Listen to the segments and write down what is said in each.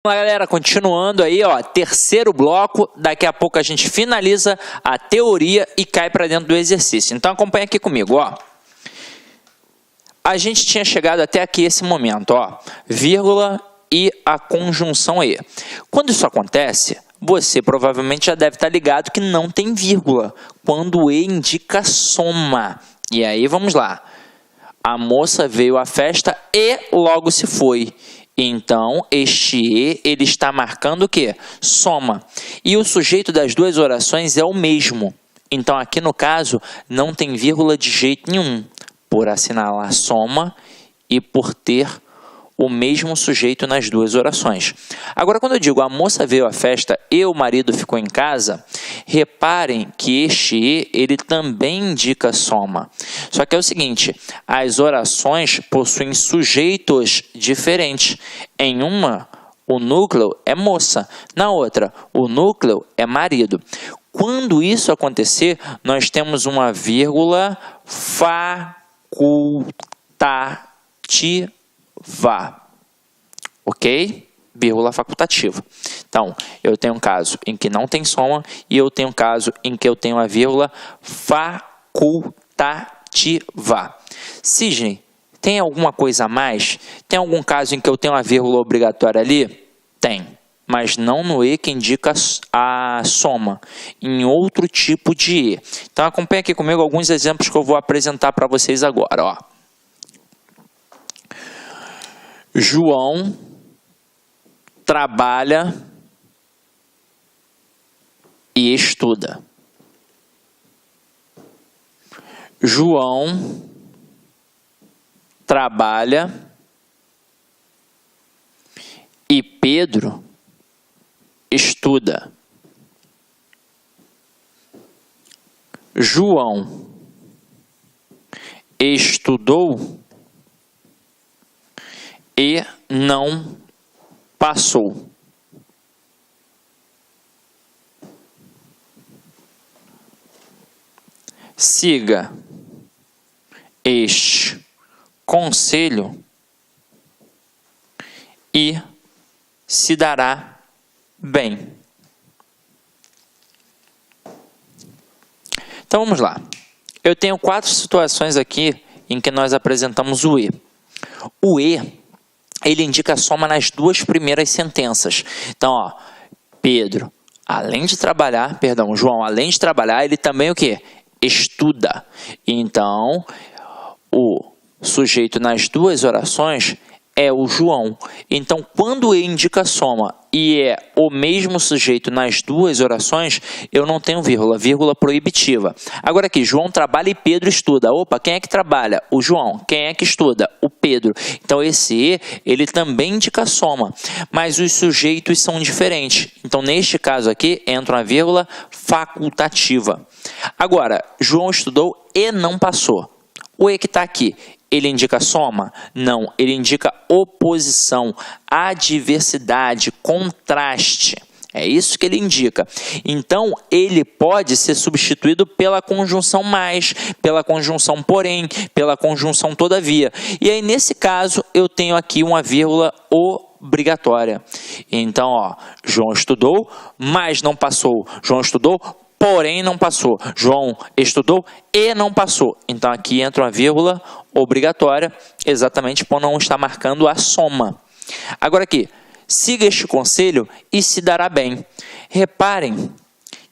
Vamos lá, galera, continuando aí, ó, terceiro bloco, daqui a pouco a gente finaliza a teoria e cai para dentro do exercício. Então acompanha aqui comigo, ó. A gente tinha chegado até aqui esse momento, ó, vírgula e a conjunção E. Quando isso acontece, você provavelmente já deve estar ligado que não tem vírgula, quando o E indica soma. E aí, vamos lá. A moça veio à festa e logo se foi. Então, este E, ele está marcando o quê? Soma. E o sujeito das duas orações é o mesmo. Então, aqui no caso, não tem vírgula de jeito nenhum, por assinalar soma e por ter o mesmo sujeito nas duas orações. Agora, quando eu digo a moça veio à festa e o marido ficou em casa, reparem que este E, ele também indica soma. Só que é o seguinte, as orações possuem sujeitos diferentes. Em uma, o núcleo é moça. Na outra, o núcleo é marido. Quando isso acontecer, nós temos uma vírgula facultativa. Ok? Vírgula facultativa. Então, eu tenho um caso em que não tem soma e eu tenho um caso em que eu tenho a vírgula facultativa. Sidney, tem alguma coisa a mais? Tem algum caso em que eu tenho a vírgula obrigatória ali? Tem, mas não no E que indica a soma, em outro tipo de E. Então, acompanhe aqui comigo alguns exemplos que eu vou apresentar para vocês agora, ó. João trabalha e estuda. João trabalha e Pedro estuda. João estudou e não passou. Siga este conselho e se dará bem. Então vamos lá. Eu tenho 4 situações aqui em que nós apresentamos o E. O E, ele indica soma nas 2 primeiras sentenças. Então, ó, Pedro, além de trabalhar, perdão, João, além de trabalhar, ele também o quê? Estuda. Então, o sujeito nas 2 orações é o João. Então, quando E indica soma e é o mesmo sujeito nas 2 orações, eu não tenho vírgula, vírgula proibitiva. Agora aqui, João trabalha e Pedro estuda. Opa, quem é que trabalha? O João. Quem é que estuda? O Pedro. Então, esse E, ele também indica soma, mas os sujeitos são diferentes. Então, neste caso aqui, entra uma vírgula facultativa. Agora, João estudou e não passou. O E que está aqui, ele indica soma? Não, ele indica oposição, adversidade, contraste. É isso que ele indica. Então, ele pode ser substituído pela conjunção mais, pela conjunção porém, pela conjunção todavia. E aí, nesse caso, eu tenho aqui uma vírgula obrigatória. Então, ó, João estudou, mas não passou. João estudou, porém não passou. João estudou e não passou. Então, aqui entra uma vírgula obrigatória, exatamente por não estar marcando a soma. Agora aqui, siga este conselho e se dará bem. Reparem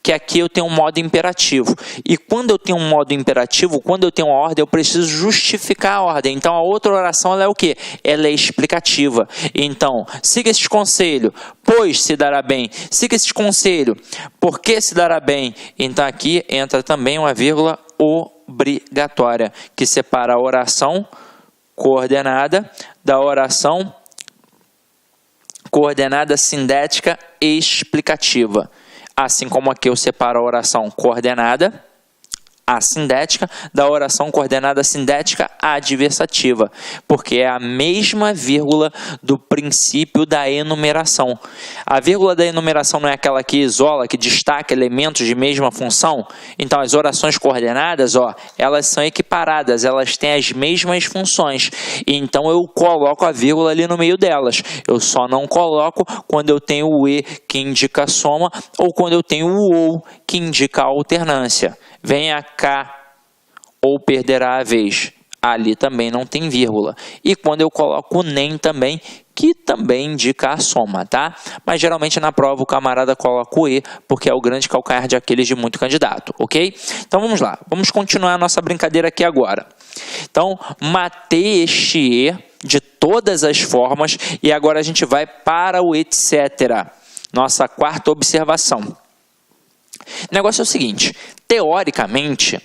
que aqui eu tenho um modo imperativo. E quando eu tenho um modo imperativo, quando eu tenho uma ordem, eu preciso justificar a ordem. Então, a outra oração ela é o quê? Ela é explicativa. Então, siga este conselho, pois se dará bem. Siga este conselho, porque se dará bem. Então, aqui entra também uma vírgula obrigatória, que separa a oração coordenada da oração coordenada sindética explicativa. Assim como aqui eu separo a oração coordenada assindética, da oração coordenada sintética adversativa, porque é a mesma vírgula do princípio da enumeração. A vírgula da enumeração não é aquela que isola, que destaca elementos de mesma função? Então, as orações coordenadas, elas são equiparadas, elas têm as mesmas funções. Então, eu coloco a vírgula ali no meio delas. Eu só não coloco quando eu tenho o e que indica a soma ou quando eu tenho o ou que indica a alternância. Venha cá ou perderá a vez. Ali também não tem vírgula. E quando eu coloco o nem também, que também indica a soma, tá? Mas geralmente na prova o camarada coloca o e, porque é o grande calcanhar de Aquiles de muito candidato, ok? Então vamos lá, vamos continuar a nossa brincadeira aqui agora. Então, matei este e de todas as formas e agora a gente vai para o etc. Nossa quarta observação. O negócio é o seguinte, teoricamente,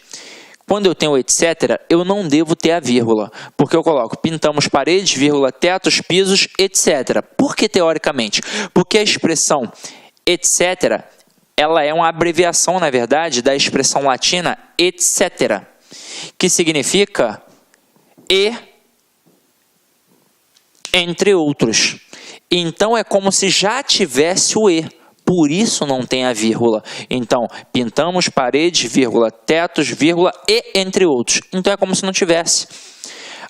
quando eu tenho etc, eu não devo ter a vírgula, porque eu coloco pintamos paredes, vírgula, tetos, pisos, etc. Por que teoricamente? Porque a expressão etc, ela é uma abreviação, na verdade, da expressão latina etc, que significa e entre outros. Então, é como se já tivesse o e. Por isso não tem a vírgula. Então, pintamos paredes, vírgula, tetos, vírgula, e entre outros. Então, é como se não tivesse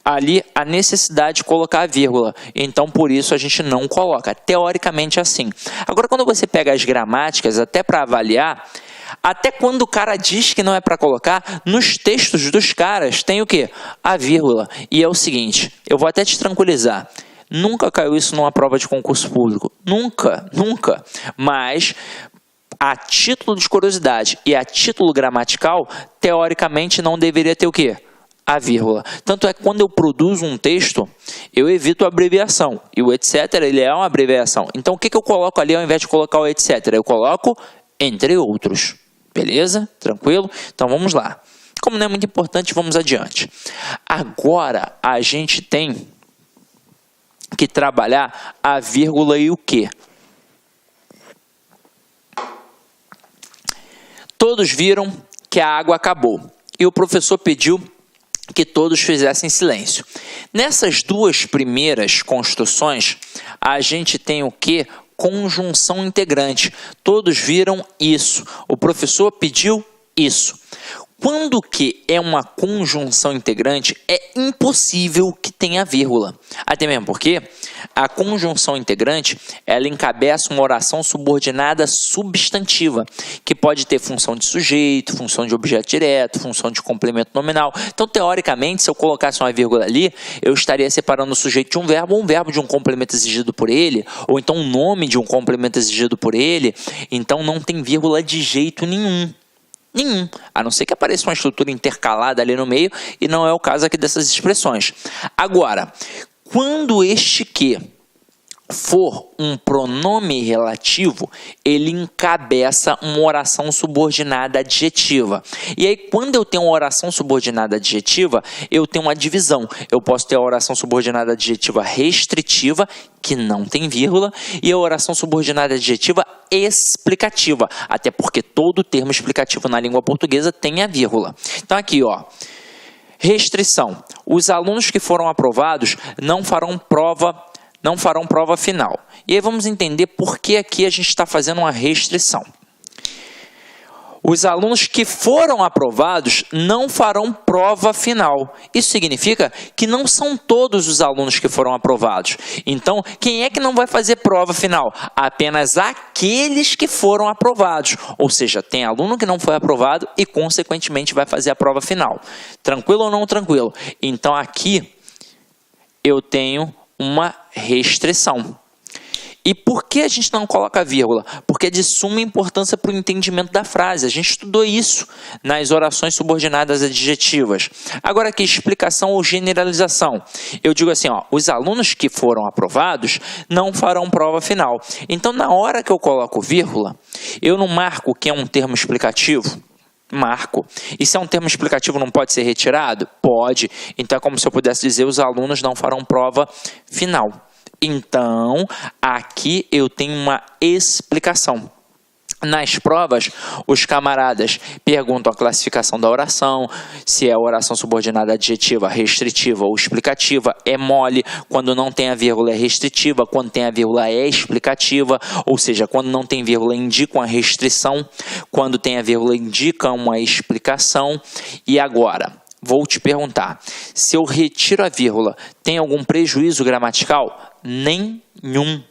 ali a necessidade de colocar a vírgula. Então, por isso a gente não coloca. Teoricamente é assim. Agora, quando você pega as gramáticas, até para avaliar, até quando o cara diz que não é para colocar, nos textos dos caras tem o quê? A vírgula. E é o seguinte, eu vou até te tranquilizar. Nunca caiu isso numa prova de concurso público. Nunca, nunca. Mas, a título de curiosidade e a título gramatical, teoricamente não deveria ter o quê? A vírgula. Tanto é que quando eu produzo um texto, eu evito a abreviação. E o etc, ele é uma abreviação. Então, o que eu coloco ali ao invés de colocar o etc? Eu coloco entre outros. Beleza? Tranquilo? Então, vamos lá. Como não é muito importante, vamos adiante. Agora, a gente tem que trabalhar a vírgula e o quê? Todos viram que a água acabou e o professor pediu que todos fizessem silêncio. Nessas duas primeiras construções, a gente tem o quê? Conjunção integrante. Todos viram isso. O professor pediu isso. Quando que é uma conjunção integrante, é impossível que tenha vírgula. Até mesmo porque a conjunção integrante, ela encabeça uma oração subordinada substantiva, que pode ter função de sujeito, função de objeto direto, função de complemento nominal. Então, teoricamente, se eu colocasse uma vírgula ali, eu estaria separando o sujeito de um verbo de um complemento exigido por ele, ou então um nome de um complemento exigido por ele. Então, não tem vírgula de jeito nenhum. Nenhum, a não ser que apareça uma estrutura intercalada ali no meio, e não é o caso aqui dessas expressões. Agora, quando este que for um pronome relativo, ele encabeça uma oração subordinada adjetiva. E aí, quando eu tenho uma oração subordinada adjetiva, eu tenho uma divisão. Eu posso ter a oração subordinada adjetiva restritiva, que não tem vírgula, e a oração subordinada adjetiva explicativa, até porque todo termo explicativo na língua portuguesa tem a vírgula. Então, aqui, restrição. Os alunos que foram aprovados não farão prova final. E aí vamos entender por que aqui a gente está fazendo uma restrição. Os alunos que foram aprovados não farão prova final. Isso significa que não são todos os alunos que foram aprovados. Então, quem é que não vai fazer prova final? Apenas aqueles que foram aprovados. Ou seja, tem aluno que não foi aprovado e, consequentemente, vai fazer a prova final. Tranquilo ou não tranquilo? Então, aqui eu tenho uma restrição. E por que a gente não coloca vírgula? Porque é de suma importância para o entendimento da frase. A gente estudou isso nas orações subordinadas adjetivas. Agora aqui, explicação ou generalização. Eu digo assim, os alunos que foram aprovados não farão prova final. Então, na hora que eu coloco vírgula, eu não marco que é um termo explicativo? Marco. E se é um termo explicativo, não pode ser retirado? Pode. Então, é como se eu pudesse dizer, os alunos não farão prova final. Então, aqui eu tenho uma explicação. Nas provas, os camaradas perguntam a classificação da oração, se é oração subordinada adjetiva, restritiva ou explicativa, é mole, quando não tem a vírgula é restritiva, quando tem a vírgula é explicativa, ou seja, quando não tem vírgula indica uma restrição, quando tem a vírgula indica uma explicação. E agora, vou te perguntar, se eu retiro a vírgula, tem algum prejuízo gramatical? Nenhum.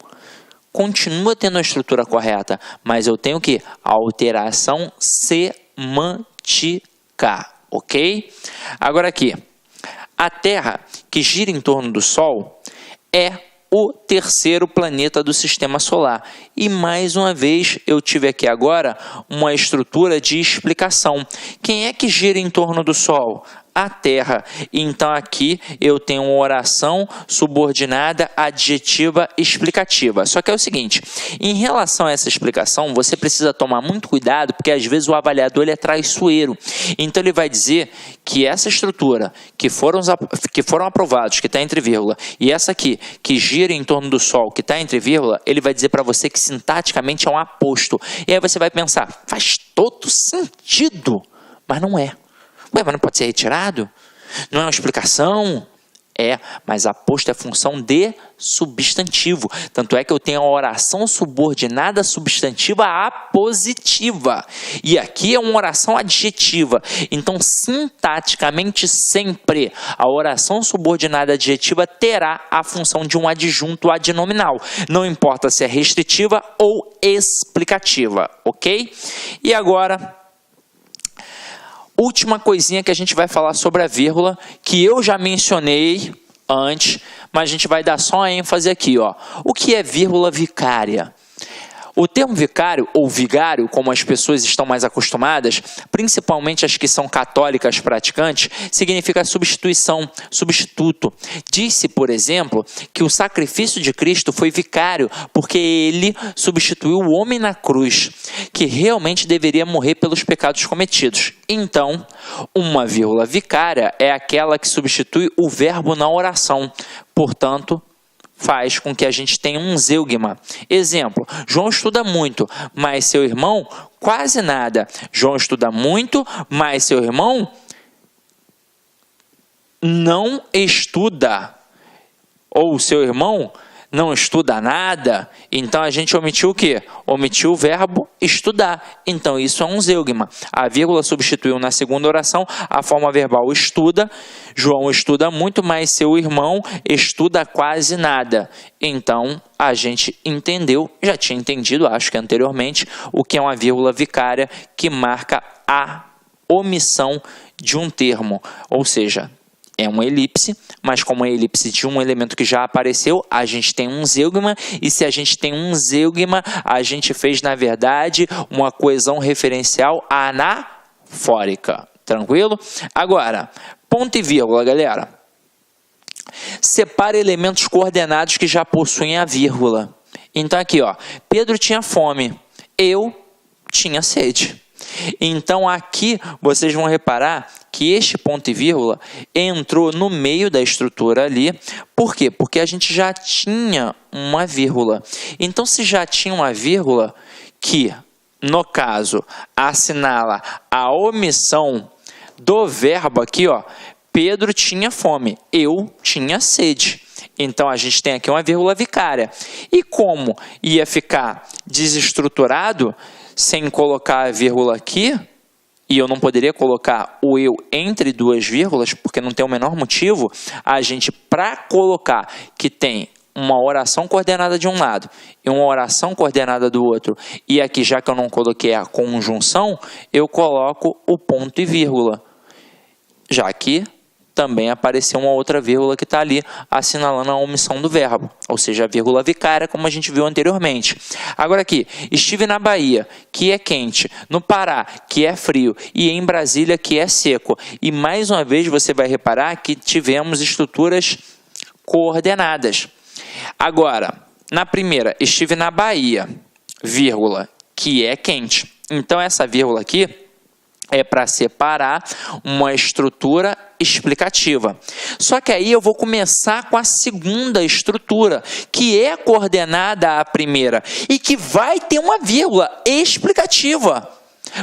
Continua tendo a estrutura correta, mas eu tenho que alteração semântica, ok? Agora aqui, a Terra que gira em torno do Sol é o terceiro planeta do Sistema Solar. E mais uma vez eu tive aqui agora uma estrutura de explicação. Quem é que gira em torno do Sol? A Terra. Então aqui eu tenho uma oração subordinada adjetiva explicativa. Só que é o seguinte, em relação a essa explicação, você precisa tomar muito cuidado, porque às vezes o avaliador ele é traiçoeiro. Então ele vai dizer que essa estrutura que foram aprovados, que está entre vírgula, e essa aqui, que gira em torno do Sol, que está entre vírgula, ele vai dizer para você que sintaticamente é um aposto. E aí você vai pensar, faz todo sentido, mas não é. Ué, mas não pode ser retirado? Não é uma explicação? É, mas aposto é função de substantivo. Tanto é que eu tenho a oração subordinada substantiva apositiva. E aqui é uma oração adjetiva. Então, sintaticamente, sempre a oração subordinada adjetiva terá a função de um adjunto adnominal. Não importa se é restritiva ou explicativa, ok? E agora, última coisinha que a gente vai falar sobre a vírgula, que eu já mencionei antes, mas a gente vai dar só a ênfase aqui, ó. O que é vírgula vicária? O termo vicário, ou vigário, como as pessoas estão mais acostumadas, principalmente as que são católicas praticantes, significa substituição, substituto. Diz-se, por exemplo, que o sacrifício de Cristo foi vicário, porque ele substituiu o homem na cruz, que realmente deveria morrer pelos pecados cometidos. Então, uma vírgula vicária é aquela que substitui o verbo na oração. Portanto, faz com que a gente tenha um zeugma. Exemplo, João estuda muito, mas seu irmão quase nada. João estuda muito, mas seu irmão não estuda. Ou seu irmão não estuda nada. Então a gente omitiu o quê? Omitiu o verbo estudar. Então isso é um zeugma. A vírgula substituiu na segunda oração a forma verbal estuda. João estuda muito, mas seu irmão estuda quase nada. Então a gente entendeu, já tinha entendido, acho que anteriormente, o que é uma vírgula vicária que marca a omissão de um termo. Ou seja, é uma elipse, mas como é elipse de um elemento que já apareceu, a gente tem um zeugma, e se a gente tem um zeugma, a gente fez, na verdade, uma coesão referencial anafórica. Tranquilo? Agora, ponto e vírgula, galera. Separa elementos coordenados que já possuem a vírgula. Então aqui, ó, Pedro tinha fome, eu tinha sede. Então aqui vocês vão reparar que este ponto e vírgula entrou no meio da estrutura ali. Por quê? Porque a gente já tinha uma vírgula. Então se já tinha uma vírgula que, no caso, assinala a omissão do verbo aqui, ó, Pedro tinha fome, eu tinha sede. Então a gente tem aqui uma vírgula vicária. E como ia ficar desestruturado sem colocar a vírgula aqui, e eu não poderia colocar o eu entre duas vírgulas, porque não tem o menor motivo, a gente, para colocar que tem uma oração coordenada de um lado e uma oração coordenada do outro, e aqui, já que eu não coloquei a conjunção, eu coloco o ponto e vírgula, já que também apareceu uma outra vírgula que está ali assinalando a omissão do verbo, ou seja, a vírgula vicária, como a gente viu anteriormente. Agora aqui, estive na Bahia, que é quente, no Pará, que é frio, e em Brasília, que é seco. E mais uma vez você vai reparar que tivemos estruturas coordenadas. Agora, na primeira, estive na Bahia, vírgula, que é quente. Então essa vírgula aqui é para separar uma estrutura explicativa. Só que aí eu vou começar com a segunda estrutura, que é coordenada à primeira e que vai ter uma vírgula explicativa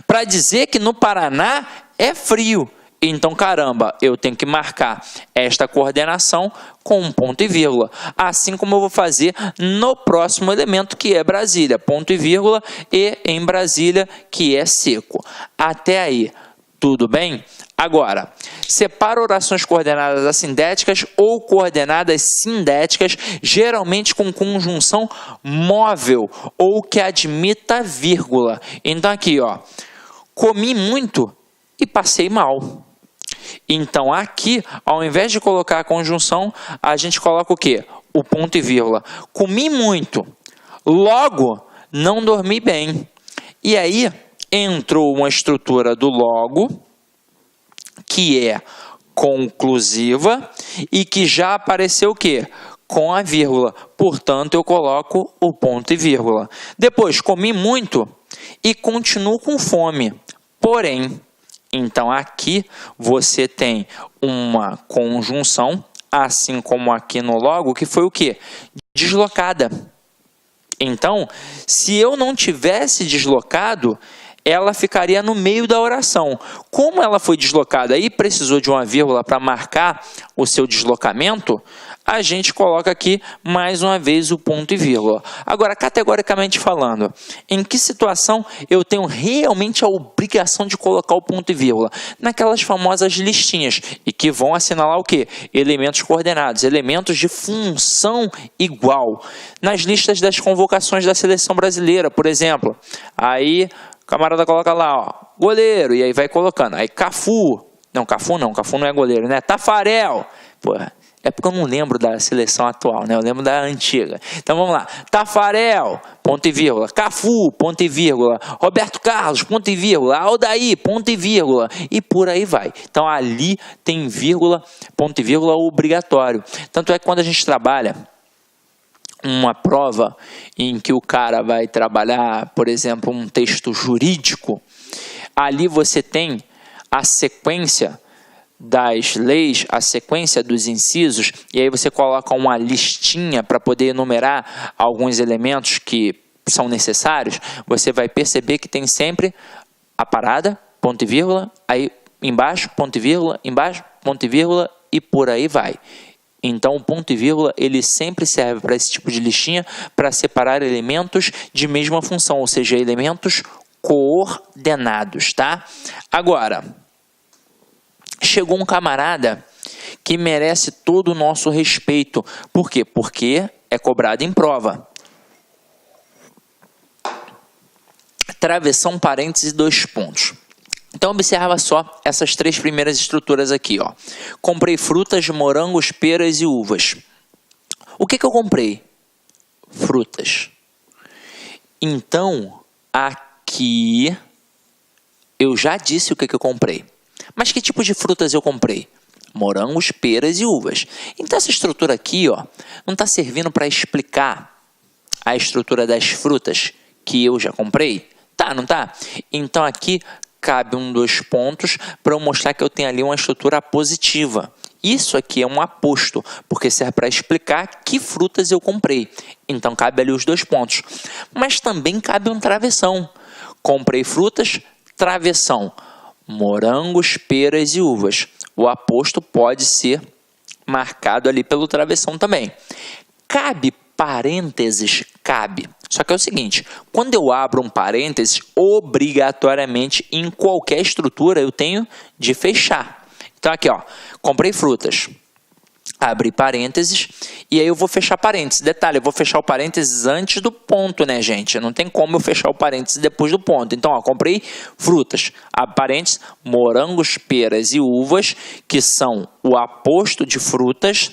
para dizer que no Paraná é frio. Então, caramba, eu tenho que marcar esta coordenação com um ponto e vírgula. Assim como eu vou fazer no próximo elemento, que é Brasília, ponto e vírgula, e em Brasília, que é seco. Até aí, tudo bem? Agora, separa orações coordenadas assindéticas ou coordenadas sindéticas, geralmente com conjunção móvel ou que admita vírgula. Então, aqui, ó, comi muito e passei mal. Então, aqui, ao invés de colocar a conjunção, a gente coloca o quê? O ponto e vírgula. Comi muito, logo não dormi bem. E aí, entrou uma estrutura do logo, que é conclusiva e que já apareceu o quê? Com a vírgula. Portanto, eu coloco o ponto e vírgula. Depois, comi muito e continuo com fome. Porém, então aqui você tem uma conjunção, assim como aqui no logo, que foi o quê? Deslocada. Então, se eu não tivesse deslocado, ela ficaria no meio da oração. Como ela foi deslocada e precisou de uma vírgula para marcar o seu deslocamento, a gente coloca aqui mais uma vez o ponto e vírgula. Agora, categoricamente falando, em que situação eu tenho realmente a obrigação de colocar o ponto e vírgula? Naquelas famosas listinhas, e que vão assinalar o quê? Elementos coordenados, elementos de função igual. Nas listas das convocações da seleção brasileira, por exemplo, aí o camarada coloca lá, ó, goleiro, e aí vai colocando. Aí Cafu não, Cafu não é goleiro, né? Tafarel, pô, é porque eu não lembro da seleção atual, né? Eu lembro da antiga. Então vamos lá. Tafarel, ponto e vírgula. Cafu, ponto e vírgula. Roberto Carlos, ponto e vírgula. Aldair, ponto e vírgula. E por aí vai. Então ali tem vírgula, ponto e vírgula obrigatório. Tanto é que quando a gente trabalha uma prova em que o cara vai trabalhar, por exemplo, um texto jurídico, ali você tem a sequência das leis, a sequência dos incisos, e aí você coloca uma listinha para poder enumerar alguns elementos que são necessários. Você vai perceber que tem sempre a parada, ponto e vírgula, aí embaixo, ponto e vírgula, embaixo, ponto e vírgula, e por aí vai. Então, o ponto e vírgula, ele sempre serve para esse tipo de listinha, para separar elementos de mesma função, ou seja, elementos coordenados, tá? Agora, chegou um camarada que merece todo o nosso respeito. Por quê? Porque é cobrado em prova. Travessão, parênteses e 2 pontos. Então, observa só essas 3 primeiras estruturas aqui, ó. Comprei frutas, morangos, peras e uvas. O que eu comprei? Frutas. Então, aqui eu já disse o que eu comprei. Mas que tipo de frutas eu comprei? Morangos, peras e uvas. Então, essa estrutura aqui, ó, não está servindo para explicar a estrutura das frutas que eu já comprei? Tá, não tá? Então, aqui cabe 2 pontos para eu mostrar que eu tenho ali uma estrutura positiva. Isso aqui é um aposto, porque serve para explicar que frutas eu comprei. Então, cabe ali os 2 pontos. Mas também cabe um travessão. Comprei frutas, travessão. Morangos, peras e uvas. O aposto pode ser marcado ali pelo travessão também. Cabe parênteses? Cabe. Só que é o seguinte, quando eu abro um parênteses, obrigatoriamente, em qualquer estrutura, eu tenho de fechar. Então, aqui, ó, comprei frutas. Abri parênteses e aí eu vou fechar parênteses. Detalhe, eu vou fechar o parênteses antes do ponto, né, gente? Não tem como eu fechar o parênteses depois do ponto. Então, ó, comprei frutas. Abre parênteses, morangos, peras e uvas, que são o aposto de frutas,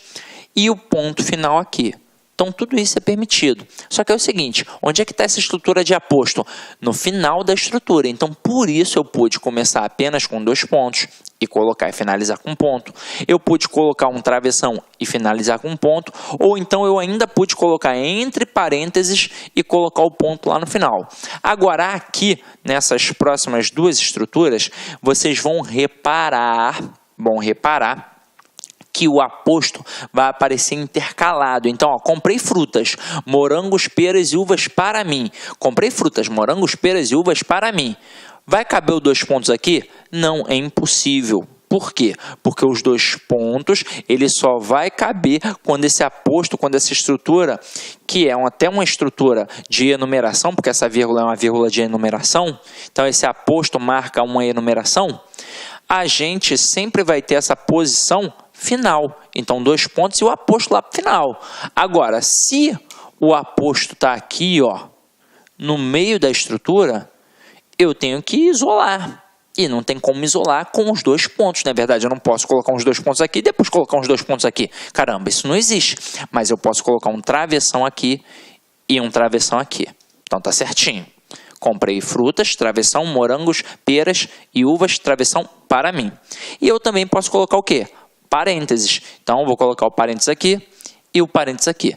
e o ponto final aqui. Então, tudo isso é permitido. Só que é o seguinte, onde é que está essa estrutura de aposto? No final da estrutura. Então, por isso eu pude começar apenas com 2 pontos e colocar e finalizar com 1 ponto. Eu pude colocar um travessão e finalizar com 1 ponto. Ou então eu ainda pude colocar entre parênteses e colocar o ponto lá no final. Agora, aqui, nessas próximas 2 estruturas, vocês vão reparar que o aposto vai aparecer intercalado. Então, ó, comprei frutas, morangos, peras e uvas para mim. Comprei frutas, morangos, peras e uvas para mim. Vai caber os 2 pontos aqui? Não, é impossível. Por quê? Porque os 2 pontos, ele só vai caber quando esse aposto, quando essa estrutura, que é até uma estrutura de enumeração, porque essa vírgula é uma vírgula de enumeração, então esse aposto marca uma enumeração, a gente sempre vai ter essa posição final. Então, 2 pontos e o aposto lá para o final. Agora, se o aposto está aqui, ó, no meio da estrutura, eu tenho que isolar. E não tem como isolar com os 2 pontos, não é verdade? Eu não posso colocar uns 2 pontos aqui e depois colocar uns 2 pontos aqui. Caramba, isso não existe. Mas eu posso colocar um travessão aqui e um travessão aqui. Então, tá certinho. Comprei frutas, travessão, morangos, peras e uvas, travessão para mim. E eu também posso colocar o quê? Parênteses. Então, eu vou colocar o parênteses aqui e o parênteses aqui.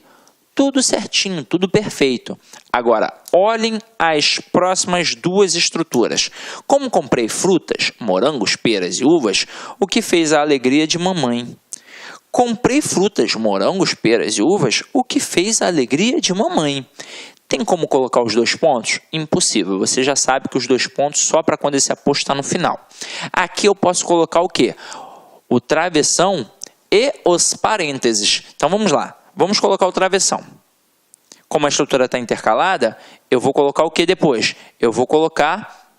Tudo certinho, tudo perfeito. Agora, olhem as próximas 2 estruturas. Como comprei frutas, morangos, peras e uvas, o que fez a alegria de mamãe? Comprei frutas, morangos, peras e uvas, o que fez a alegria de mamãe? Tem como colocar os 2 pontos? Impossível. Você já sabe que os 2 pontos só para quando esse aposto está no final. Aqui eu posso colocar o quê? O travessão e os parênteses. Então, vamos lá. Vamos colocar o travessão. Como a estrutura está intercalada, eu vou colocar o que depois? Eu vou colocar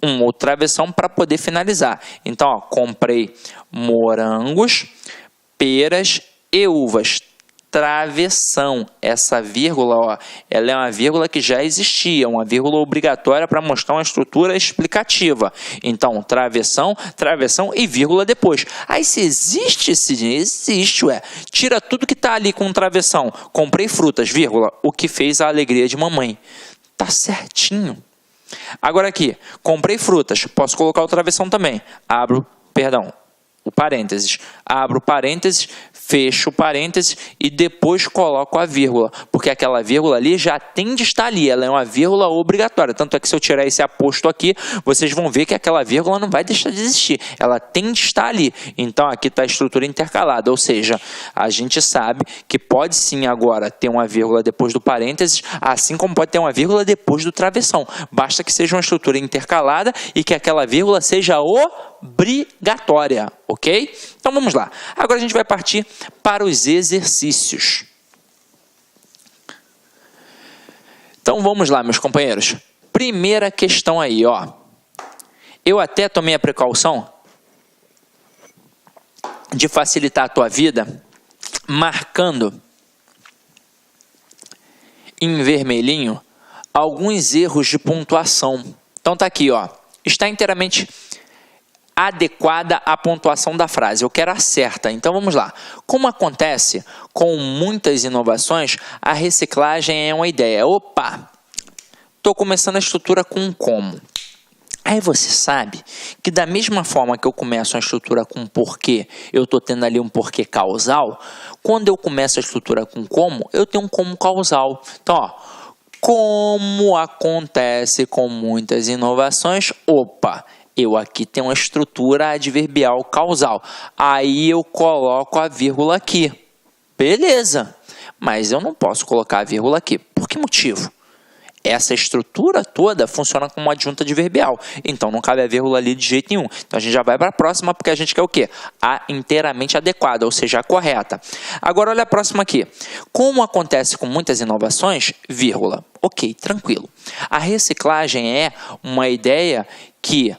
um outro travessão para poder finalizar. Então, ó, comprei morangos, peras e uvas. Travessão. Essa vírgula, ó, ela é uma vírgula que já existia, uma vírgula obrigatória para mostrar uma estrutura explicativa. Então, travessão, travessão e vírgula depois. Aí, se existe, ué. Tira tudo que está ali com travessão. Comprei frutas, vírgula, o que fez a alegria de mamãe. Tá certinho. Agora aqui, comprei frutas, posso colocar o travessão também. O parênteses. Abro parênteses, fecho parênteses e depois coloco a vírgula, porque aquela vírgula ali já tem de estar ali, ela é uma vírgula obrigatória, tanto é que se eu tirar esse aposto aqui, vocês vão ver que aquela vírgula não vai deixar de existir, ela tem de estar ali. Então aqui está a estrutura intercalada, ou seja, a gente sabe que pode sim agora ter uma vírgula depois do parênteses, assim como pode ter uma vírgula depois do travessão, basta que seja uma estrutura intercalada e que aquela vírgula seja obrigatória, ok? Então vamos lá. Agora a gente vai partir para os exercícios. Então vamos lá, meus companheiros. Primeira questão aí, ó. Eu até tomei a precaução de facilitar a tua vida, marcando em vermelhinho alguns erros de pontuação. Então tá aqui, ó. Está inteiramente adequada à pontuação da frase. Eu quero a certa. Então vamos lá. Como acontece com muitas inovações, a reciclagem é uma ideia. Opa! Estou começando a estrutura com um como. Aí você sabe que da mesma forma que eu começo a estrutura com porquê, eu estou tendo ali um porquê causal, quando eu começo a estrutura com como, eu tenho um como causal. Então, ó, como acontece com muitas inovações, opa! Eu aqui tenho uma estrutura adverbial causal. Aí eu coloco a vírgula aqui. Beleza. Mas eu não posso colocar a vírgula aqui. Por que motivo? Essa estrutura toda funciona como adjunta adverbial. Então não cabe a vírgula ali de jeito nenhum. Então a gente já vai para a próxima porque a gente quer o quê? A inteiramente adequada, ou seja, a correta. Agora olha a próxima aqui. Como acontece com muitas inovações, vírgula. Ok, tranquilo. A reciclagem é uma ideia que,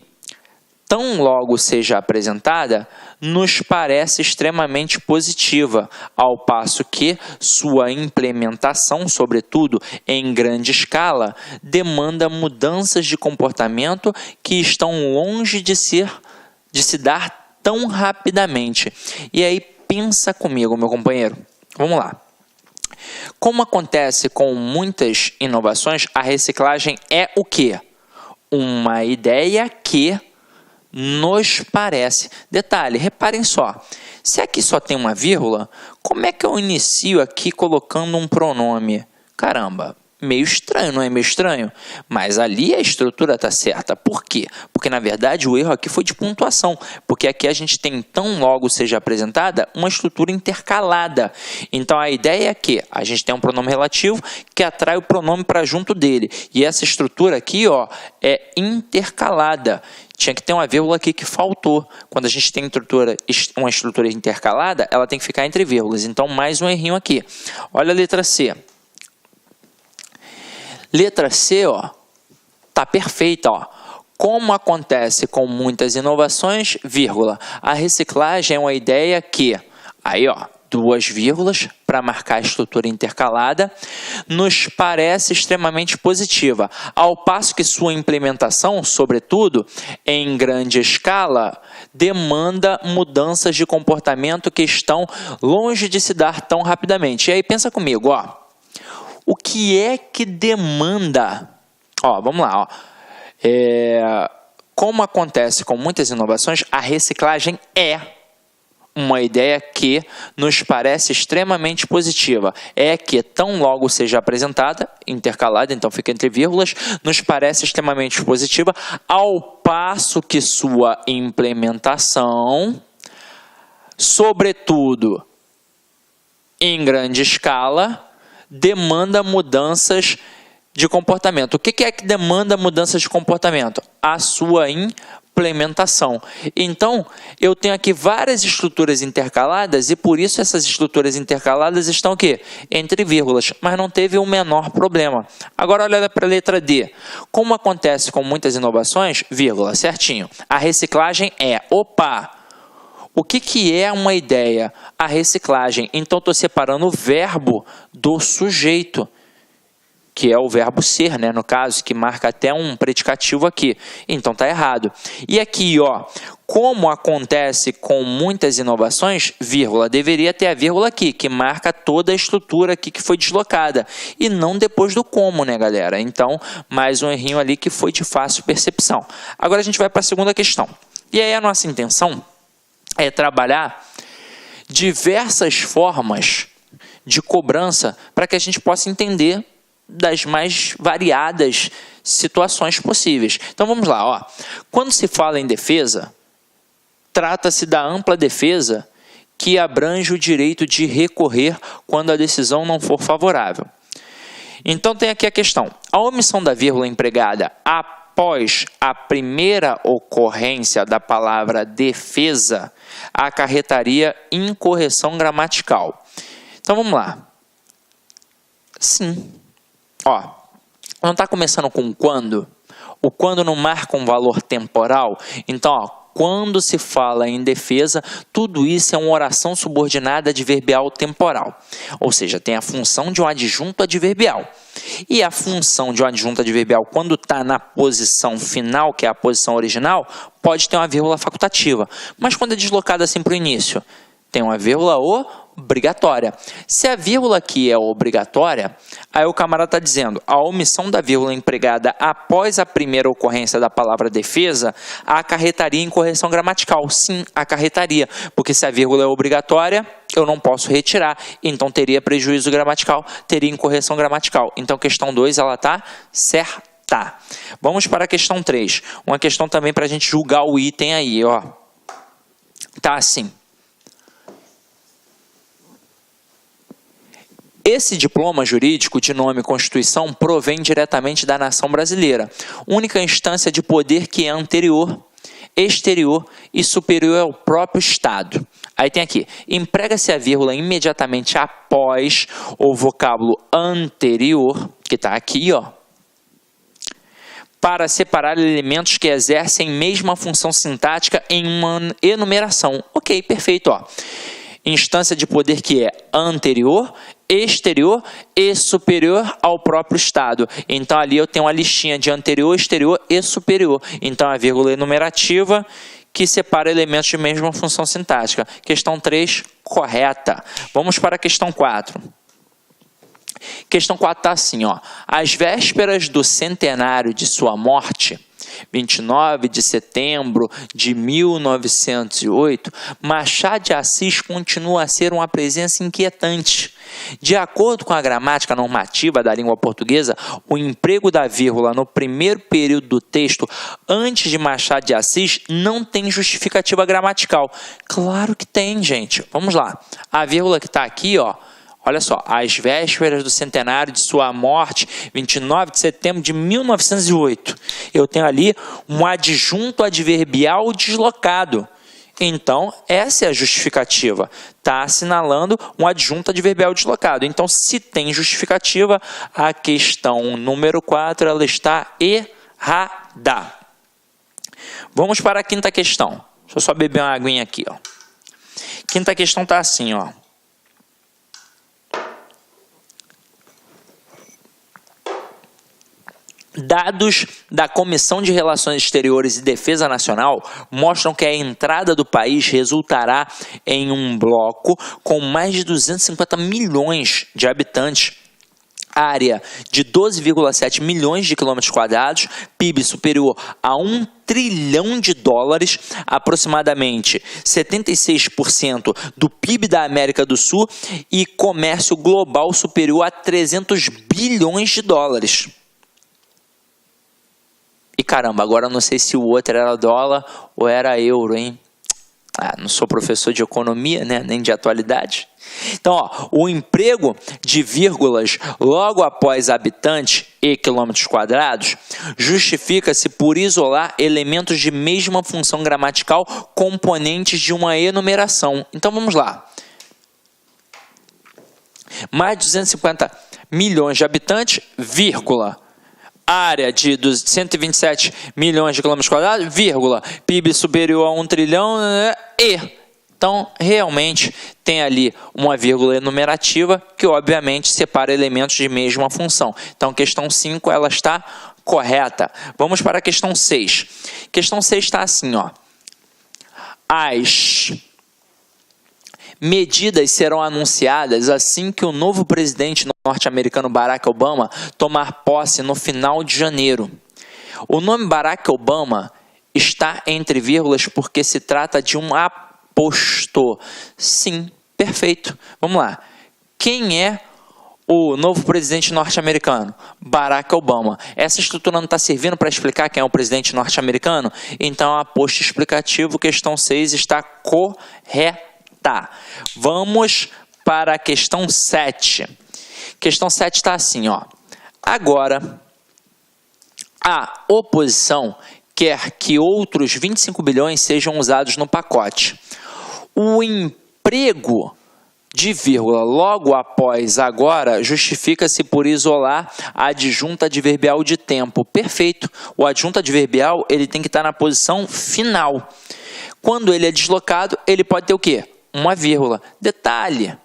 tão logo seja apresentada, nos parece extremamente positiva, ao passo que sua implementação, sobretudo em grande escala, demanda mudanças de comportamento que estão longe de se dar tão rapidamente. E aí pensa comigo, meu companheiro. Vamos lá. Como acontece com muitas inovações, a reciclagem é o quê? Uma ideia que nos parece. Detalhe, reparem só, se aqui só tem uma vírgula, como é que eu inicio aqui colocando um pronome? Caramba, meio estranho, não é meio estranho? Mas ali a estrutura está certa. Por quê? Porque, na verdade, o erro aqui foi de pontuação. Porque aqui a gente tem, tão logo seja apresentada, uma estrutura intercalada. Então, a ideia é que a gente tem um pronome relativo que atrai o pronome para junto dele. E essa estrutura aqui, ó, é intercalada. Tinha que ter uma vírgula aqui que faltou. Quando a gente tem uma estrutura intercalada, ela tem que ficar entre vírgulas. Então, mais um errinho aqui. Olha a letra C. Letra C, ó, tá perfeita, ó. Como acontece com muitas inovações, vírgula, a reciclagem é uma ideia que, aí, ó, duas vírgulas para marcar a estrutura intercalada, nos parece extremamente positiva, ao passo que sua implementação, sobretudo em grande escala, demanda mudanças de comportamento que estão longe de se dar tão rapidamente. E aí pensa comigo, ó. O que é que demanda? Ó, vamos lá. Ó. Como acontece com muitas inovações, a reciclagem é uma ideia que nos parece extremamente positiva. É que, tão logo seja apresentada, intercalada, então fica entre vírgulas, nos parece extremamente positiva, ao passo que sua implementação, sobretudo em grande escala, demanda mudanças de comportamento. O que é que demanda mudanças de comportamento? A sua implementação. Então, eu tenho aqui várias estruturas intercaladas e por isso essas estruturas intercaladas estão aqui, entre vírgulas, mas não teve o menor problema. Agora olha para a letra D. Como acontece com muitas inovações, vírgula, certinho. A reciclagem é, o que é uma ideia? A reciclagem. Então, estou separando o verbo do sujeito, que é o verbo ser, né? No caso, que marca até um predicativo aqui. Então, está errado. E aqui, ó, como acontece com muitas inovações, vírgula, deveria ter a vírgula aqui, que marca toda a estrutura aqui que foi deslocada. E não depois do como, né, galera? Então, mais um errinho ali que foi de fácil percepção. Agora, a gente vai para a segunda questão. E aí, a nossa intenção é trabalhar diversas formas de cobrança para que a gente possa entender das mais variadas situações possíveis. Então vamos lá, ó. Quando se fala em defesa, trata-se da ampla defesa que abrange o direito de recorrer quando a decisão não for favorável. Então tem aqui a questão. A omissão da vírgula empregada após a primeira ocorrência da palavra defesa acarretaria incorreção gramatical. Então vamos lá. Sim. Ó, não está começando com quando? O quando não marca um valor temporal? Então, ó, quando se fala em defesa, tudo isso é uma oração subordinada adverbial temporal. Ou seja, tem a função de um adjunto adverbial. E a função de um adjunto adverbial, quando está na posição final, que é a posição original, pode ter uma vírgula facultativa. Mas quando é deslocada assim para o início, tem uma vírgula obrigatória. Se a vírgula aqui é obrigatória, aí o camarada está dizendo a omissão da vírgula empregada após a primeira ocorrência da palavra defesa acarretaria incorreção gramatical. Sim, acarretaria, porque se a vírgula é obrigatória, eu não posso retirar, então teria prejuízo gramatical, teria incorreção gramatical. Então, questão 2, ela está certa. Vamos para a questão 3. Uma questão também para a gente julgar o item aí, ó. Tá assim. Esse diploma jurídico de nome Constituição provém diretamente da nação brasileira, única instância de poder que é anterior, exterior e superior ao próprio Estado. Aí tem aqui, emprega-se a vírgula imediatamente após o vocábulo anterior, que está aqui, ó, para separar elementos que exercem mesma função sintática em uma enumeração. Ok, perfeito, ó. Instância de poder que é anterior, exterior e superior ao próprio Estado. Então, ali eu tenho uma listinha de anterior, exterior e superior. Então, a vírgula enumerativa que separa elementos de mesma função sintática. Questão 3, correta. Vamos para a questão 4. Questão 4 está assim, ó. Às vésperas do centenário de sua morte, 29 de setembro de 1908, Machado de Assis continua a ser uma presença inquietante. De acordo com a gramática normativa da língua portuguesa, o emprego da vírgula no primeiro período do texto, antes de Machado de Assis, não tem justificativa gramatical. Claro que tem, gente. Vamos lá. A vírgula que está aqui, ó. Olha só, às vésperas do centenário de sua morte, 29 de setembro de 1908. Eu tenho ali um adjunto adverbial deslocado. Então, essa é a justificativa. Está assinalando um adjunto adverbial deslocado. Então, se tem justificativa, a questão número 4 ela está errada. Vamos para a quinta questão. Deixa eu só beber uma aguinha aqui, ó. Quinta questão está assim, ó. Dados da Comissão de Relações Exteriores e Defesa Nacional mostram que a entrada do país resultará em um bloco com mais de 250 milhões de habitantes, área de 12,7 milhões de quilômetros quadrados, PIB superior a $1 trilhão, aproximadamente 76% do PIB da América do Sul e comércio global superior a 300 bilhões de dólares. E caramba, agora eu não sei se o outro era dólar ou era euro, hein? Não sou professor de economia, né? Nem de atualidade. Então, ó, o emprego de vírgulas logo após habitante e quilômetros quadrados justifica-se por isolar elementos de mesma função gramatical componentes de uma enumeração. Então, vamos lá. Mais de 250 milhões de habitantes, vírgula. Área de 127 milhões de quilômetros quadrados, vírgula, PIB superior a 1 trilhão e... Então, realmente, tem ali uma vírgula enumerativa que, obviamente, separa elementos de mesma função. Então, questão 5, ela está correta. Vamos para a questão 6. Questão 6 está assim, ó. As medidas serão anunciadas assim que o novo presidente norte-americano Barack Obama tomar posse no final de janeiro. O nome Barack Obama está entre vírgulas porque se trata de um aposto. Sim, perfeito. Vamos lá. Quem é o novo presidente norte-americano? Barack Obama. Essa estrutura não está servindo para explicar quem é o presidente norte-americano? Então, aposto explicativo, questão 6 está correta. Vamos para a questão 7. Questão 7 está assim, ó. Agora, a oposição quer que outros 25 bilhões sejam usados no pacote. O emprego de vírgula logo após agora justifica-se por isolar a adjunta adverbial de tempo. Perfeito. O adjunto adverbial ele tem que estar na posição final. Quando ele é deslocado, ele pode ter o quê? Uma vírgula. Detalhe.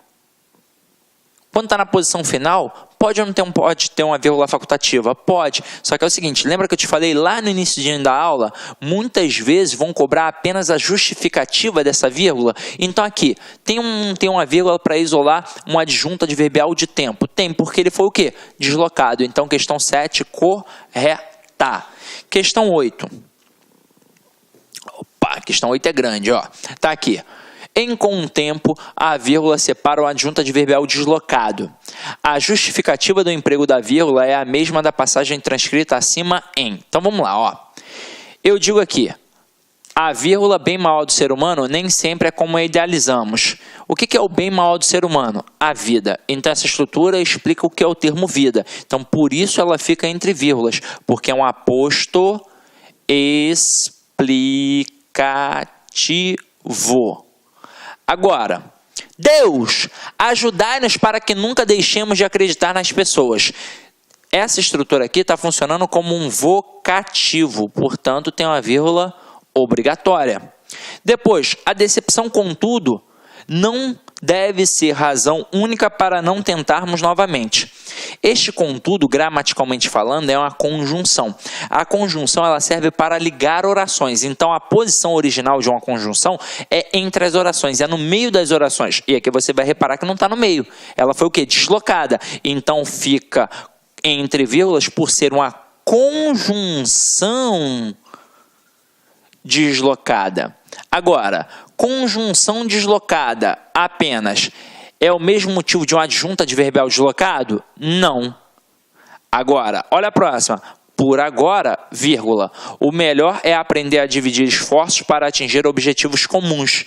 Quando está na posição final, pode ou não pode ter uma vírgula facultativa? Pode. Só que é o seguinte, lembra que eu te falei lá no início da aula? Muitas vezes vão cobrar apenas a justificativa dessa vírgula. Então aqui, tem uma vírgula para isolar um adjunto adverbial de tempo? Tem, porque ele foi o quê? Deslocado. Então, questão 7, correta. Questão 8. Opa, questão 8 é grande, ó. Tá aqui. Em contempo, a vírgula separa o adjunto adverbial deslocado. A justificativa do emprego da vírgula é a mesma da passagem transcrita acima em. Então vamos lá, ó. Eu digo aqui, a vírgula bem maior do ser humano nem sempre é como a idealizamos. O que é o bem maior do ser humano? A vida. Então essa estrutura explica o que é o termo vida. Então por isso ela fica entre vírgulas, porque é um aposto explicativo. Agora, Deus, ajudai-nos para que nunca deixemos de acreditar nas pessoas. Essa estrutura aqui está funcionando como um vocativo, portanto tem uma vírgula obrigatória. Depois, a decepção, contudo, não deve ser razão única para não tentarmos novamente. Este, contudo, gramaticalmente falando, é uma conjunção. A conjunção ela serve para ligar orações. Então, a posição original de uma conjunção é entre as orações, é no meio das orações. E aqui você vai reparar que não está no meio. Ela foi o quê? Deslocada. Então, fica entre vírgulas por ser uma conjunção deslocada. Agora, conjunção deslocada apenas é o mesmo motivo de uma adjunta adverbial deslocado? Não. Agora, olha a próxima. Por agora, vírgula. O melhor é aprender a dividir esforços para atingir objetivos comuns.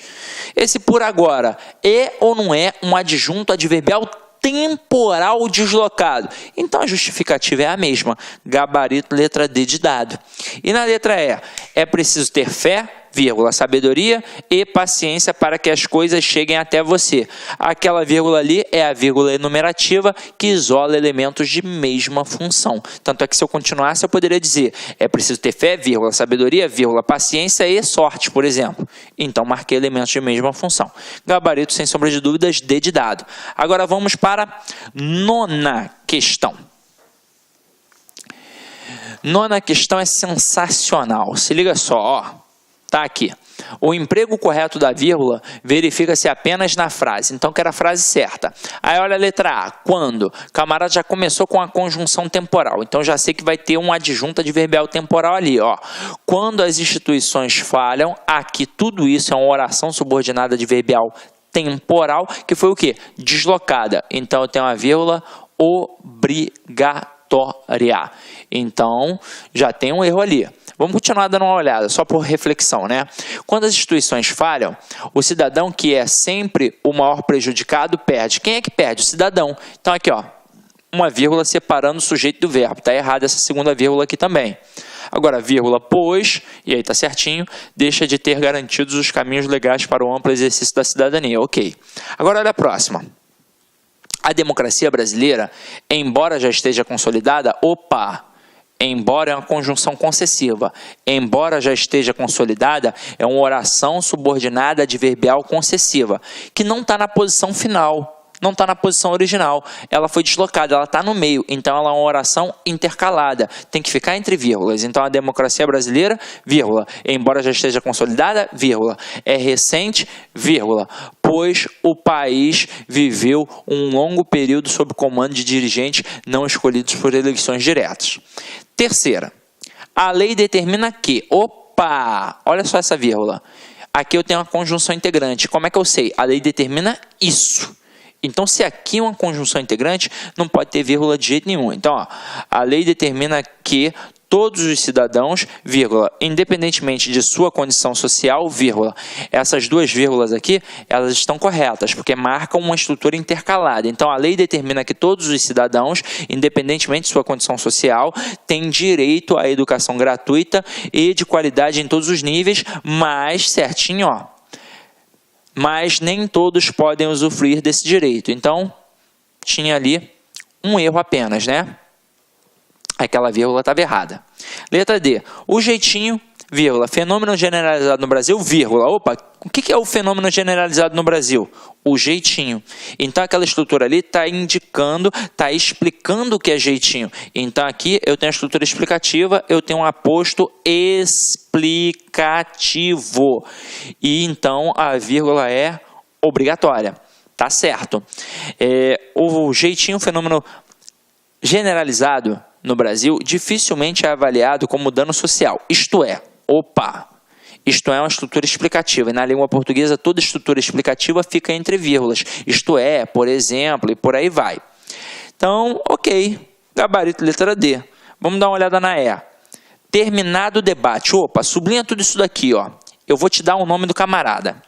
Esse por agora é ou não é um adjunto adverbial temporal deslocado? Então a justificativa é a mesma. Gabarito, letra D de dado. E na letra E, é preciso ter fé, vírgula, sabedoria e paciência para que as coisas cheguem até você. Aquela vírgula ali é a vírgula enumerativa que isola elementos de mesma função. Tanto é que se eu continuasse eu poderia dizer, é preciso ter fé, vírgula, sabedoria, vírgula, paciência e sorte, por exemplo. Então marquei elementos de mesma função. Gabarito, sem sombra de dúvidas, D de dado. Agora vamos para a nona questão. Nona questão é sensacional. Se liga só, ó. Tá aqui. O emprego correto da vírgula verifica-se apenas na frase. Então, quero a frase certa. Aí, olha a letra A. Quando? Camarada já começou com a conjunção temporal. Então, já sei que vai ter um adjunto adverbial temporal ali, ó. Quando as instituições falham, aqui tudo isso é uma oração subordinada adverbial temporal, que foi o quê? Deslocada. Então, eu tenho uma vírgula obrigatória. Então, já tem um erro ali. Vamos continuar dando uma olhada, só por reflexão, né? Quando as instituições falham, o cidadão que é sempre o maior prejudicado perde. Quem é que perde? O cidadão. Então aqui, ó, uma vírgula separando o sujeito do verbo. Tá errado essa segunda vírgula aqui também. Agora, vírgula, pois, e aí tá certinho, deixa de ter garantidos os caminhos legais para o amplo exercício da cidadania. Ok. Agora, olha a próxima. A democracia brasileira, embora já esteja consolidada, embora é uma conjunção concessiva, embora já esteja consolidada, é uma oração subordinada adverbial concessiva, que não está na posição final, não está na posição original, ela foi deslocada, ela está no meio, então ela é uma oração intercalada, tem que ficar entre vírgulas. Então a democracia brasileira, vírgula, embora já esteja consolidada, vírgula, é recente, vírgula, pois o país viveu um longo período sob comando de dirigentes não escolhidos por eleições diretas. Terceira, a lei determina que, olha só essa vírgula, aqui eu tenho uma conjunção integrante, como é que eu sei? A lei determina isso. Então, se aqui é uma conjunção integrante, não pode ter vírgula de jeito nenhum. Então, ó, a lei determina que todos os cidadãos, vírgula, independentemente de sua condição social, vírgula. Essas duas vírgulas aqui, elas estão corretas, porque marcam uma estrutura intercalada. Então, a lei determina que todos os cidadãos, independentemente de sua condição social, têm direito à educação gratuita e de qualidade em todos os níveis, mas, certinho, ó, mas nem todos podem usufruir desse direito. Então, tinha ali um erro apenas, né? Aquela vírgula estava errada. Letra D. O jeitinho, vírgula, fenômeno generalizado no Brasil, vírgula. O que é o fenômeno generalizado no Brasil? O jeitinho. Então, aquela estrutura ali está indicando, está explicando o que é jeitinho. Então, aqui eu tenho a estrutura explicativa, eu tenho um aposto explicativo. E, então, a vírgula é obrigatória. Tá certo. O jeitinho, fenômeno generalizado no Brasil, dificilmente é avaliado como dano social. Isto é, isto é uma estrutura explicativa. E na língua portuguesa, toda estrutura explicativa fica entre vírgulas. Isto é, por exemplo, e por aí vai. Então, ok. Gabarito, letra D. Vamos dar uma olhada na E. Terminado o debate. Sublinha tudo isso daqui, ó. Eu vou te dar o nome do camarada.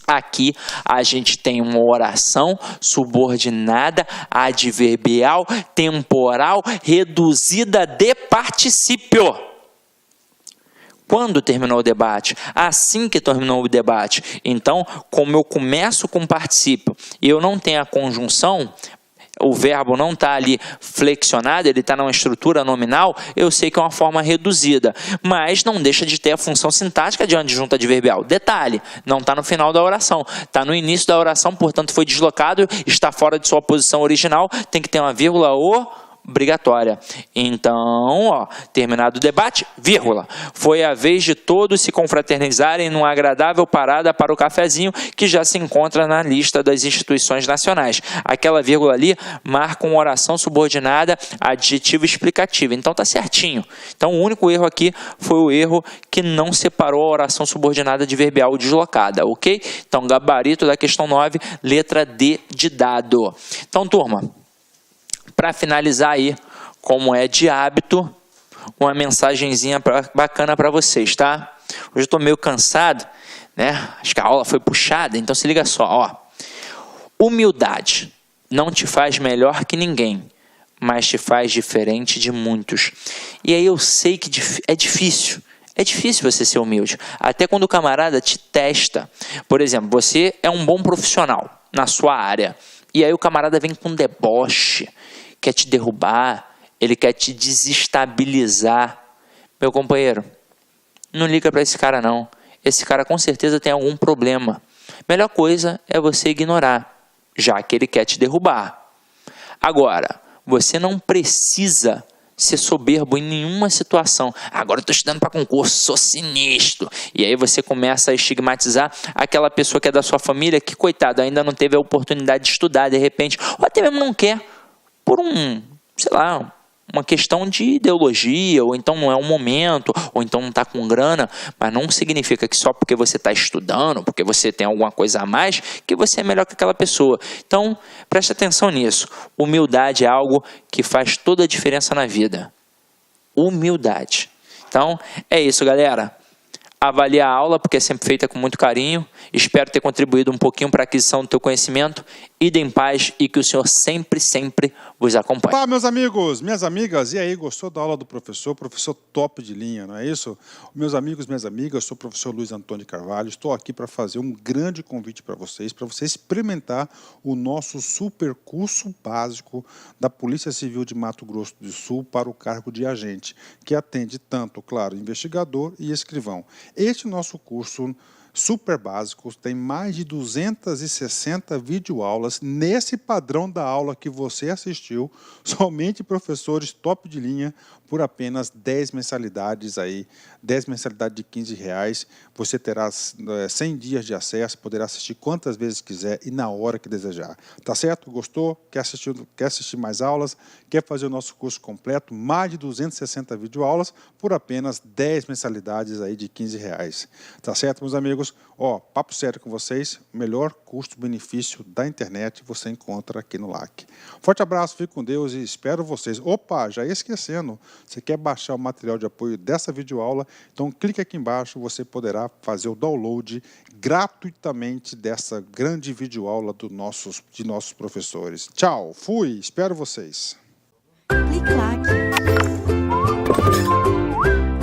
Aqui a gente tem uma oração subordinada, adverbial, temporal, reduzida de particípio. Quando terminou o debate? Assim que terminou o debate. Então, como eu começo com particípio e eu não tenho a conjunção, o verbo não está ali flexionado, ele está numa estrutura nominal, eu sei que é uma forma reduzida, mas não deixa de ter a função sintática de adjunto adverbial. Detalhe, não está no final da oração, está no início da oração, portanto foi deslocado, está fora de sua posição original, tem que ter uma vírgula obrigatória. Então, ó, terminado o debate, vírgula. Foi a vez de todos se confraternizarem numa agradável parada para o cafezinho que já se encontra na lista das instituições nacionais. Aquela vírgula ali marca uma oração subordinada adjetivo explicativo. Então tá certinho. Então o único erro aqui foi o erro que não separou a oração subordinada adverbial deslocada, ok? Então gabarito da questão 9, letra D de dado. Então turma, para finalizar aí, como é de hábito, uma mensagenzinha bacana para vocês, tá? Hoje eu estou meio cansado, né? Acho que a aula foi puxada, então se liga só, ó. Humildade não te faz melhor que ninguém, mas te faz diferente de muitos. E aí eu sei que é difícil. É difícil você ser humilde, até quando o camarada te testa. Por exemplo, você é um bom profissional na sua área, e aí o camarada vem com deboche, quer te derrubar, ele quer te desestabilizar. Meu companheiro, não liga para esse cara não. Esse cara com certeza tem algum problema. Melhor coisa é você ignorar, já que ele quer te derrubar. Agora, você não precisa ser soberbo em nenhuma situação. Agora eu estou estudando para concurso, sou sinistro. E aí você começa a estigmatizar aquela pessoa que é da sua família, que, coitado, ainda não teve a oportunidade de estudar, de repente, ou até mesmo não quer, por sei lá, uma questão de ideologia, ou então não é um momento, ou então não está com grana, mas não significa que só porque você está estudando, porque você tem alguma coisa a mais, que você é melhor que aquela pessoa. Então, preste atenção nisso. Humildade é algo que faz toda a diferença na vida. Humildade. Então, é isso, galera. Avalie a aula, porque é sempre feita com muito carinho. Espero ter contribuído um pouquinho para a aquisição do teu conhecimento. Ide em paz e que o Senhor sempre, sempre vos acompanhe. Olá, meus amigos, minhas amigas. E aí, gostou da aula do professor? Professor top de linha, não é isso? Meus amigos, minhas amigas, eu sou o professor Luiz Antônio Carvalho. Estou aqui para fazer um grande convite para você experimentar o nosso super curso básico da Polícia Civil de Mato Grosso do Sul para o cargo de agente, que atende tanto, claro, investigador e escrivão. Este nosso curso super básico tem mais de 260 videoaulas nesse padrão da aula que você assistiu, somente professores top de linha, por apenas 10 mensalidades aí, 10 mensalidades de R$15. Você terá 100 dias de acesso, poderá assistir quantas vezes quiser e na hora que desejar. Tá certo? Gostou? Quer assistir mais aulas? Quer fazer o nosso curso completo? Mais de 260 videoaulas por apenas 10 mensalidades aí de R$15. Tá certo, meus amigos? Ó, papo sério com vocês, o melhor custo-benefício da internet você encontra aqui no LAC. Forte abraço, fique com Deus e espero vocês. Opa, já ia esquecendo, você quer baixar o material de apoio dessa videoaula? Então clique aqui embaixo, você poderá fazer o download gratuitamente dessa grande videoaula de nossos professores. Tchau, fui, espero vocês. Clique LAC.